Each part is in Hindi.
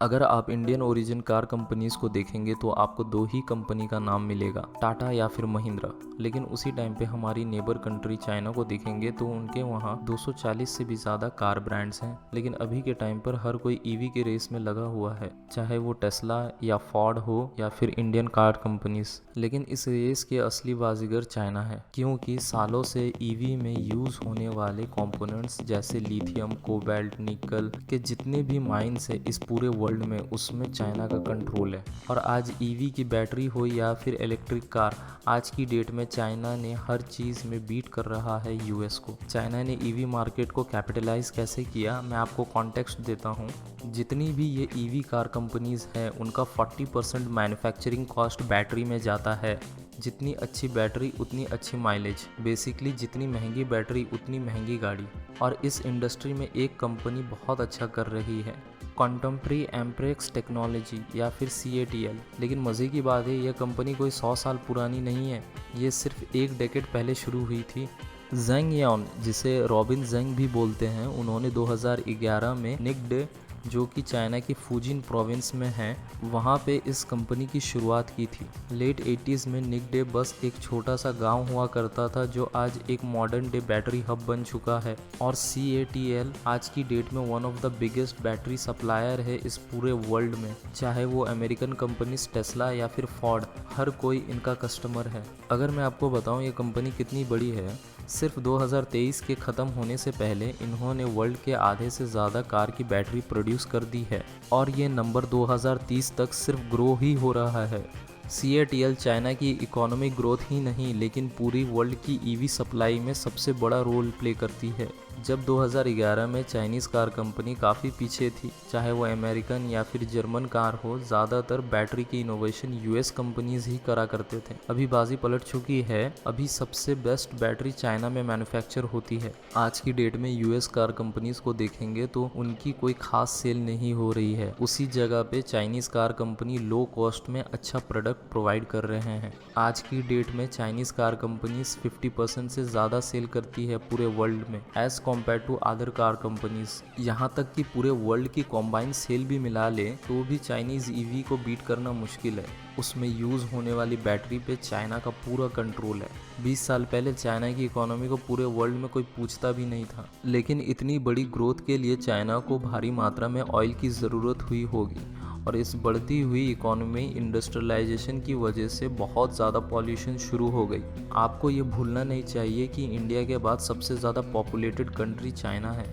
अगर आप इंडियन ओरिजिन कार कंपनीज़ को देखेंगे तो आपको दो ही कंपनी का नाम मिलेगा, टाटा या फिर महिंद्रा। लेकिन उसी टाइम पे हमारी नेबर कंट्री चाइना को देखेंगे तो उनके वहाँ 240 से भी ज़्यादा कार ब्रांड्स हैं। लेकिन अभी के टाइम पर हर कोई ईवी के रेस में लगा हुआ है, चाहे वो टेस्ला या फॉर्ड हो या फिर इंडियन कार कंपनीज। लेकिन इस रेस के असली बाजीगर चाइना है, क्योंकि सालों से ईवी में यूज़ होने वाले कंपोनेंट्स जैसे लिथियम, कोबाल्ट, निकल के जितने भी माइंस है इस पूरे वर्ल्ड में, उसमें चाइना का कंट्रोल है। और आज ईवी की बैटरी हो या फिर इलेक्ट्रिक कार, आज की डेट में चाइना ने हर चीज़ में बीट कर रहा है यूएस को। चाइना ने ईवी मार्केट को कैपिटलाइज कैसे किया, मैं आपको कॉन्टेक्स्ट देता हूँ। जितनी भी ये ईवी कार कंपनीज हैं उनका 40% मैन्युफैक्चरिंग कॉस्ट बैटरी में जाता है। जितनी अच्छी बैटरी उतनी अच्छी माइलेज, बेसिकली जितनी महंगी बैटरी उतनी महंगी गाड़ी। और इस इंडस्ट्री में एक कंपनी बहुत अच्छा कर रही है, कॉन्टेम्परी एम्प्रेक्स टेक्नोलॉजी या फिर CATL। लेकिन मज़े की बात है, यह कंपनी कोई 100 साल पुरानी नहीं है, ये सिर्फ एक डेकेड पहले शुरू हुई थी। जेंग यान, जिसे रॉबिन जेंग भी बोलते हैं, उन्होंने 2011 में निकडे, जो कि चाइना की फुजिन प्रोविंस में है, वहाँ पे इस कंपनी की शुरुआत की थी। लेट 80s में निकडे बस एक छोटा सा गांव हुआ करता था, जो आज एक मॉडर्न डे बैटरी हब बन चुका है। और CATL आज की डेट में one of the biggest battery supplier है इस पूरे वर्ल्ड में। चाहे वो अमेरिकन कंपनीज टेस्ला या फिर फॉर्ड, हर कोई इनका कस्टमर है। अगर मैं आपको बताऊं ये कंपनी कितनी बड़ी है, सिर्फ 2023 के ख़त्म होने से पहले इन्होंने वर्ल्ड के आधे से ज़्यादा कार की बैटरी प्रोड्यूस कर दी है, और ये नंबर 2030 तक सिर्फ ग्रो ही हो रहा है। CATL चाइना की इकोनॉमिक ग्रोथ ही नहीं, लेकिन पूरी वर्ल्ड की ईवी सप्लाई में सबसे बड़ा रोल प्ले करती है। जब 2011 में चाइनीज़ कार कंपनी काफ़ी पीछे थी, चाहे वो अमेरिकन या फिर जर्मन कार हो, ज़्यादातर बैटरी की इनोवेशन US कंपनीज ही करा करते थे। अभी बाजी पलट चुकी है, अभी सबसे बेस्ट बैटरी चाइना में मैन्युफैक्चर होती है। आज की डेट में US कार कंपनीज को देखेंगे तो उनकी कोई खास सेल नहीं हो रही है, उसी जगह पे Chinese car company low cost में अच्छा प्रोडक्ट प्रोवाइड कर रहे हैं। आज की डेट में चाइनीज़ कार कंपनीज 50% से ज़्यादा सेल करती है पूरे वर्ल्ड में, as compare to other car companies. यहाँ तक कि पूरे वर्ल्ड की कॉम्बाइन सेल भी मिला ले तो भी चाइनीज़ ईवी को बीट करना मुश्किल है। उसमें यूज़ होने वाली बैटरी पे चाइना का पूरा कंट्रोल है। 20 साल पहले चाइना की इकोनॉमी को पूरे वर्ल्ड में कोई पूछता भी नहीं था, लेकिन इतनी बड़ी ग्रोथ के लिए चाइना को भारी मात्रा में ऑयल की ज़रूरत हुई होगी। और इस बढ़ती हुई इकोनॉमी इंडस्ट्रियलाइजेशन की वजह से बहुत ज़्यादा पॉल्यूशन शुरू हो गई। आपको ये भूलना नहीं चाहिए कि इंडिया के बाद सबसे ज़्यादा पॉपुलेटेड कंट्री चाइना है।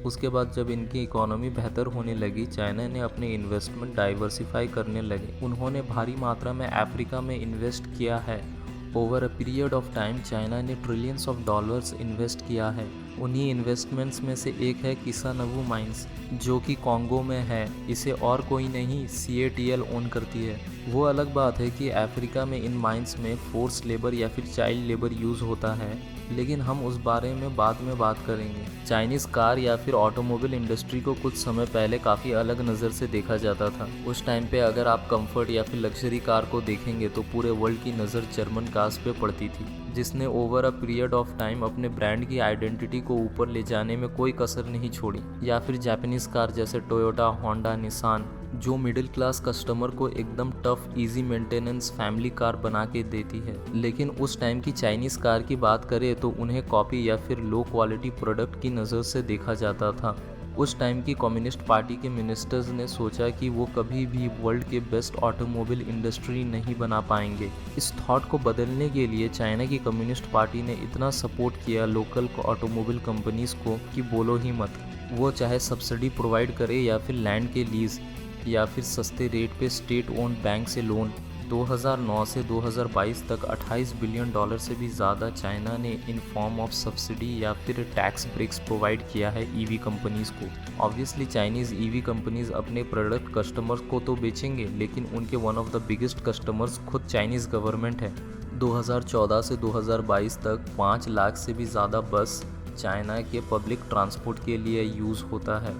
उसके बाद जब इनकी इकोनॉमी बेहतर होने लगी, चाइना ने अपने इन्वेस्टमेंट डाइवर्सिफाई करने लगे। उन्होंने भारी मात्रा में अफ्रीका में इन्वेस्ट किया है। Over a period of time China ने ट्रिलियंस ऑफ डॉलर्स इन्वेस्ट किया है। उन्हीं इन्वेस्टमेंट्स में से एक है किसानवू माइंस, जो कि कॉन्गो में है। इसे और कोई नहीं, CATL ओन करती है। वो अलग बात है कि अफ्रीका में इन माइंस में फोर्स लेबर या फिर चाइल्ड लेबर यूज़ होता है, लेकिन हम उस बारे में बाद में बात करेंगे। चाइनीज़ कार या फिर ऑटोमोबाइल इंडस्ट्री को कुछ समय पहले काफ़ी अलग नज़र से देखा जाता था। उस टाइम पे अगर आप कंफर्ट या फिर लग्जरी कार को देखेंगे तो पूरे वर्ल्ड की नज़र जर्मन कार्स पे पड़ती थी, जिसने over a period of time अपने ब्रांड की आइडेंटिटी को ऊपर ले जाने में कोई कसर नहीं छोड़ी। या फिर जापानीज़ कार जैसे टोयोटा, होंडा, निसान, जो मिडिल क्लास कस्टमर को एकदम tough, easy maintenance family car बना के देती है। लेकिन उस टाइम की चाइनीज़ कार की बात करें तो उन्हें कॉपी या फिर लो क्वालिटी प्रोडक्ट की नज़र से देखा जाता था। उस टाइम की कम्युनिस्ट पार्टी के मिनिस्टर्स ने सोचा कि वो कभी भी वर्ल्ड के बेस्ट ऑटोमोबाइल इंडस्ट्री नहीं बना पाएंगे। इस थॉट को बदलने के लिए चाइना की कम्युनिस्ट पार्टी ने इतना सपोर्ट किया लोकल ऑटोमोबाइल कंपनीज को कि बोलो ही मत। वो चाहे सब्सिडी प्रोवाइड करे या फिर लैंड के लीज या फिर सस्ते रेट पे स्टेट ओन्ड बैंक से लोन। 2009 से 2022 तक 28 बिलियन डॉलर से भी ज़्यादा चाइना ने इन फॉर्म ऑफ सब्सिडी या फिर टैक्स ब्रेक्स प्रोवाइड किया है ईवी कंपनीज़ को। ऑब्वियसली चाइनीज़ ईवी कंपनीज़ अपने प्रोडक्ट कस्टमर्स को तो बेचेंगे, लेकिन उनके one of the biggest customers खुद चाइनीज़ गवर्नमेंट है। 2014 से 2022 तक 5 लाख से भी ज़्यादा बस चाइना के पब्लिक ट्रांसपोर्ट के लिए यूज़ होता है।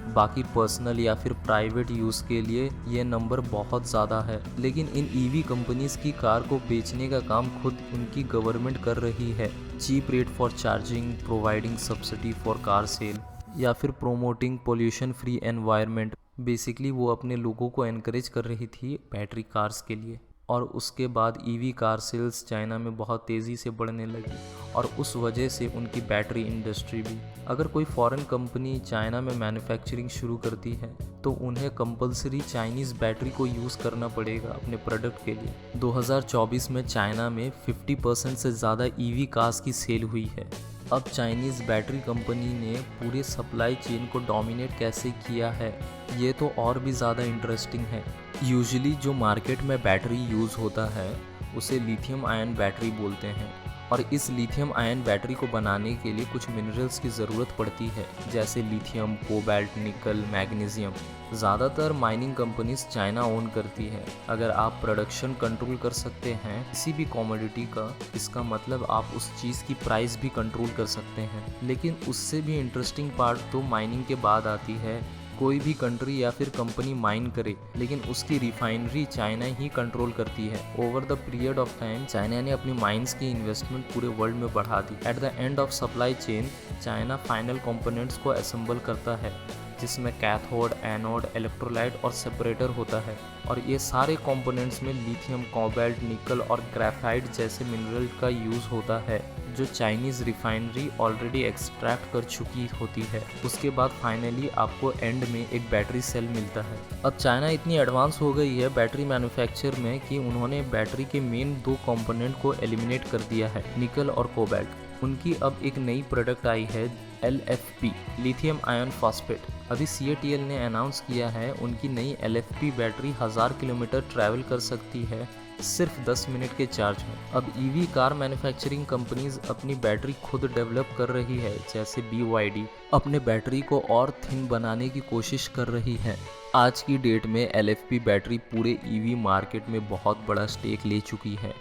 बाकी पर्सनल या फिर प्राइवेट यूज़ के लिए ये नंबर बहुत ज़्यादा है। लेकिन इन ईवी कंपनीज़ की कार को बेचने का काम खुद उनकी गवर्नमेंट कर रही है। Cheap rate for charging, providing subsidy for car sale, या फिर promoting pollution free environment. Basically वो अपने लोगों को एनकरेज कर रही थी बैटरी कार्स के लिए। और उसके बाद ईवी कार सेल्स चाइना में बहुत तेज़ी से बढ़ने लगी और उस वजह से उनकी बैटरी इंडस्ट्री भी। अगर कोई फॉरेन कंपनी चाइना में मैन्युफैक्चरिंग शुरू करती है तो उन्हें कंपलसरी चाइनीज़ बैटरी को यूज़ करना पड़ेगा अपने प्रोडक्ट के लिए। 2024 में चाइना में 50% से ज़्यादा ईवी कार्स की सेल हुई है। अब चाइनीज़ बैटरी कंपनी ने पूरे सप्लाई चेन को डोमिनेट कैसे किया है, ये तो और भी ज़्यादा इंटरेस्टिंग है। यूजुअली जो मार्केट में बैटरी यूज़ होता है उसे लिथियम आयन बैटरी बोलते हैं और इस लिथियम आयन बैटरी को बनाने के लिए कुछ मिनरल्स की ज़रूरत पड़ती है, जैसे लिथियम, कोबाल्ट, निकल, मैग्नीशियम। ज़्यादातर माइनिंग कंपनीज चाइना ओन करती है। अगर आप प्रोडक्शन कंट्रोल कर सकते हैं किसी भी कमोडिटी का, इसका मतलब आप उस चीज़ की प्राइस भी कंट्रोल कर सकते हैं। लेकिन उससे भी इंटरेस्टिंग पार्ट तो माइनिंग के बाद आती है। कोई भी कंट्री या फिर कंपनी माइन करे लेकिन उसकी रिफाइनरी चाइना ही कंट्रोल करती है। Over the period of time China ने अपनी माइंस की इन्वेस्टमेंट पूरे वर्ल्ड में बढ़ा दी। At the end of supply chain China final components को असेंबल करता है, जिसमें कैथोड, एनोड, इलेक्ट्रोलाइट और सेपरेटर होता है। और ये सारे कंपोनेंट्स में लिथियम, कोबाल्ट, निकल और ग्रेफाइट जैसे मिनरल का यूज़ होता है जो चाइनीज़ रिफाइनरी ऑलरेडी एक्सट्रैक्ट कर चुकी होती है। उसके बाद फाइनली आपको एंड में एक बैटरी सेल मिलता है। अब चाइना इतनी एडवांस हो गई है बैटरी मैन्युफैक्चर में कि उन्होंने बैटरी के मेन दो कंपोनेंट को एलिमिनेट कर दिया है, निकल और कोबाल्ट। उनकी अब एक नई प्रोडक्ट आई है LFP, लिथियम आयन फॉस्फेट। अभी CATL ने अनाउंस किया है उनकी नई LFP बैटरी 1000 किलोमीटर ट्रैवल कर सकती है सिर्फ 10 मिनट के चार्ज में। अब EV कार मैन्युफैक्चरिंग कंपनीज अपनी बैटरी खुद डेवलप कर रही है, जैसे BYD अपने बैटरी को और थिन बनाने की कोशिश कर रही है। आज की डेट में LFP बैटरी पूरे EV मार्केट में बहुत बड़ा स्टेक ले चुकी है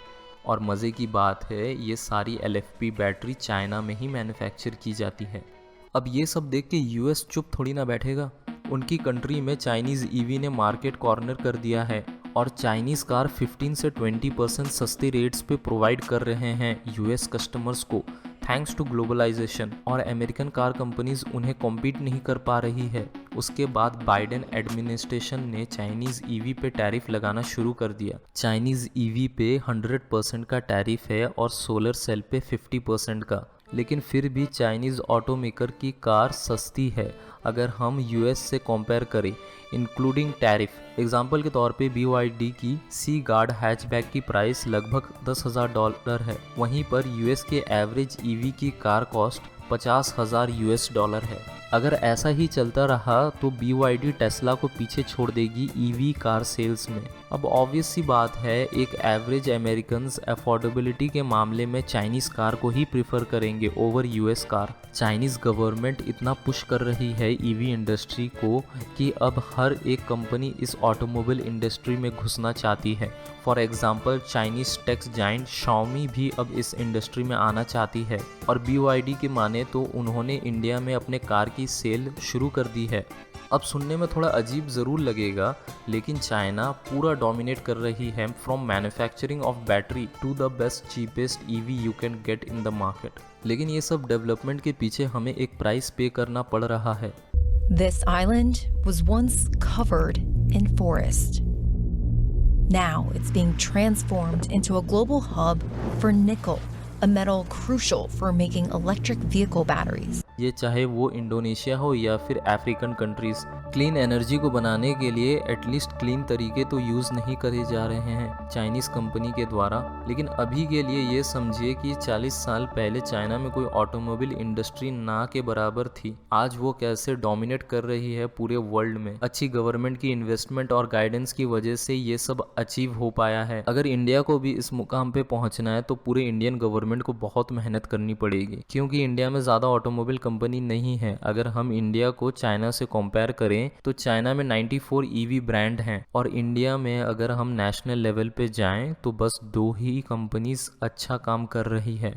और मज़े की बात है ये सारी LFP बैटरी चाइना में ही मैन्युफैक्चर की जाती है। अब ये सब देख के US चुप थोड़ी ना बैठेगा। उनकी कंट्री में चाइनीज़ EV ने मार्केट कॉर्नर कर दिया है और चाइनीज़ कार 15 से 20% सस्ते रेट्स पे प्रोवाइड कर रहे हैं US कस्टमर्स को, थैंक्स टू ग्लोबलाइजेशन। और अमेरिकन कार कंपनीज उन्हें कॉम्पीट नहीं कर पा रही है। उसके बाद बाइडेन एडमिनिस्ट्रेशन ने चाइनीज़ EV पे टैरिफ लगाना शुरू कर दिया। चाइनीज़ EV पे 100% का टैरिफ है और सोलर सेल पे 50% का। लेकिन फिर भी चाइनीज़ ऑटोमेकर की कार सस्ती है अगर हम US से कंपेयर करें, इंक्लूडिंग टैरिफ। एग्जाम्पल के तौर पे BYD की सी गार्ड हैचबैक की प्राइस लगभग $10,000 है। वहीं पर US के एवरेज EV की कार कॉस्ट $50,000 है। अगर ऐसा ही चलता रहा तो BYD टेस्ला को पीछे छोड़ देगी EV कार सेल्स में। अब ऑब्वियस सी बात है एक एवरेज अमेरिकन्स अफोर्डेबिलिटी के मामले में चाइनीज़ कार को ही प्रीफर करेंगे over US car. Chinese government इतना पुश कर रही है EV इंडस्ट्री को कि अब हर एक कंपनी इस ऑटोमोबाइल इंडस्ट्री में घुसना चाहती है। For example Chinese tech giant Xiaomi भी अब इस इंडस्ट्री में आना चाहती है और BYD की माने तो उन्होंने इंडिया में अपने कार की सेल शुरू कर दी है। अब सुनने में थोड़ा अजीब ज़रूर लगेगा लेकिन चाइना पूरा डोमिनेट कर रही है from manufacturing of battery to the best cheapest EV you can get in the market. लेकिन ये सब डेवलपमेंट के पीछे हमें एक प्राइस पे करना पड़ रहा है। This island was once covered in forest. Now it's being transformed into a global hub for nickel, a metal crucial for making electric vehicle batteries. ये चाहे वो इंडोनेशिया हो या फिर अफ्रीकन कंट्रीज, क्लीन एनर्जी को बनाने के लिए एटलीस्ट क्लीन तरीके तो यूज़ नहीं करे जा रहे हैं चाइनीज़ कंपनी के द्वारा। लेकिन अभी के लिए ये समझिए कि 40 साल पहले चाइना में कोई ऑटोमोबाइल इंडस्ट्री ना के बराबर थी, आज वो कैसे डोमिनेट कर रही है पूरे वर्ल्ड में। अच्छी गवर्नमेंट की इन्वेस्टमेंट और गाइडेंस की वजह से ये सब अचीव हो पाया है। अगर इंडिया को भी इस मुकाम पे पहुंचना है तो पूरे इंडियन गवर्नमेंट को बहुत मेहनत करनी पड़ेगी, क्योंकि इंडिया में ज़्यादा ऑटोमोबाइल कंपनी नहीं है। अगर हम इंडिया को चाइना से कंपेयर करें तो चाइना में 94 EV ब्रांड हैं और इंडिया में अगर हम नेशनल लेवल पे जाएं तो बस 2 ही कंपनीज अच्छा काम कर रही है।